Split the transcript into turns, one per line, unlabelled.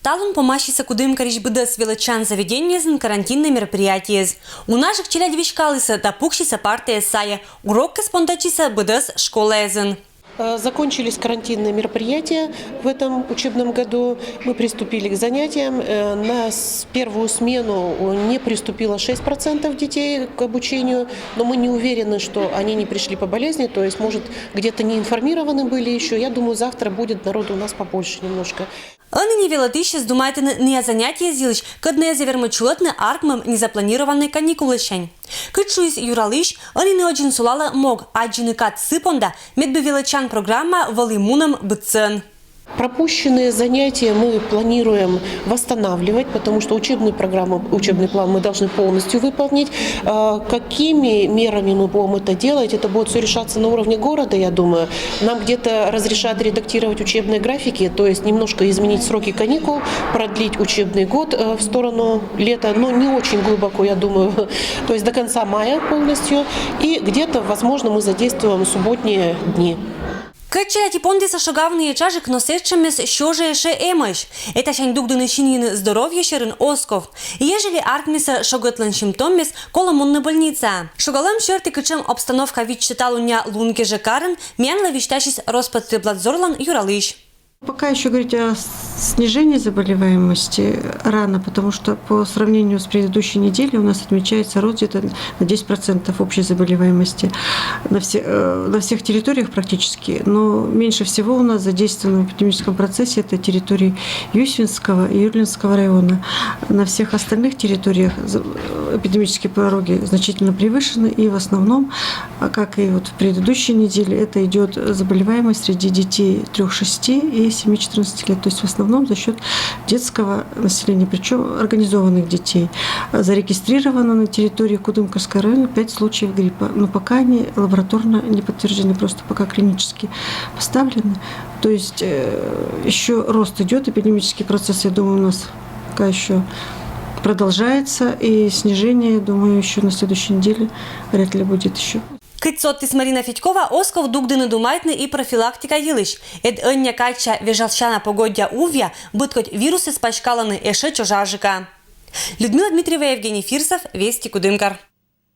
талон помащиса кудымкарич быдас величан заведениезн карантинные мероприятия. У наших челядвичкалыса да пукшиса партия сая, урок спонтачиса быдас школезен.
Закончились карантинные мероприятия в этом учебном году. Мы приступили к занятиям. На первую смену не приступило 6% детей к обучению, но мы не уверены, что они не пришли по болезни, то есть, может, где-то не информированы были еще. Я думаю, завтра будет народу у нас побольше немножко.
Они не велотища думаете не занятия зилыч, когда завермачулатны аркмам незапланированной каникулыщань. Кычуис юралыш, они не один сулала мог, аджиныкат сыпонда, медбе величан программа валимуном быцен.
Пропущенные занятия мы планируем восстанавливать, потому что учебный план мы должны полностью выполнить. Какими мерами мы будем это делать, это будет все решаться на уровне города, я думаю. Нам где-то разрешат редактировать учебные графики, то есть немножко изменить сроки каникул, продлить учебный год в сторону лета, но не очень глубоко, я думаю, то есть до конца мая полностью. И где-то, возможно, мы задействуем субботние дни.
Качати пондиса шагавные чажик носечамес щоже ше эмыш. Это шань дугдыны шинин здоровье шерин осков. Ежели аркмиса шогатланшим томмес коломунна больница. Шогалам шерти кычем обстановка вид читалуня лунке жекарен, мянла вишташис Роспотребнадзорлан юралыш.
Пока еще говорить о снижении заболеваемости рано, потому что по сравнению с предыдущей неделей у нас отмечается рост где-то на 10% общей заболеваемости на всех территориях практически. Но меньше всего у нас задействовано в эпидемическом процессе это территории Юсвинского и Юрлинского района. На всех остальных территориях эпидемические пороги значительно превышены, и в основном, как и вот в предыдущей неделе, это идет заболеваемость среди детей 3-6 и 7-14 лет, то есть в основном за счет детского населения, причем организованных детей. Зарегистрировано на территории Кудымкарского района 5 случаев гриппа, но пока они лабораторно не подтверждены, просто пока клинически поставлены. То есть еще рост идет, эпидемический процесс, я думаю, у нас пока еще продолжается, и снижение, думаю, еще на следующей неделе вряд ли будет еще.
Кыцоттис Марина Федькова, Осков дугдыны думайтны и профилактика елыш. Эд önня кача вежалшана погодя увья, быткоть вирусы спачкаланы эше чожажика. Людмила Дмитриева, Евгений Фирсов, Вести Кудымкар.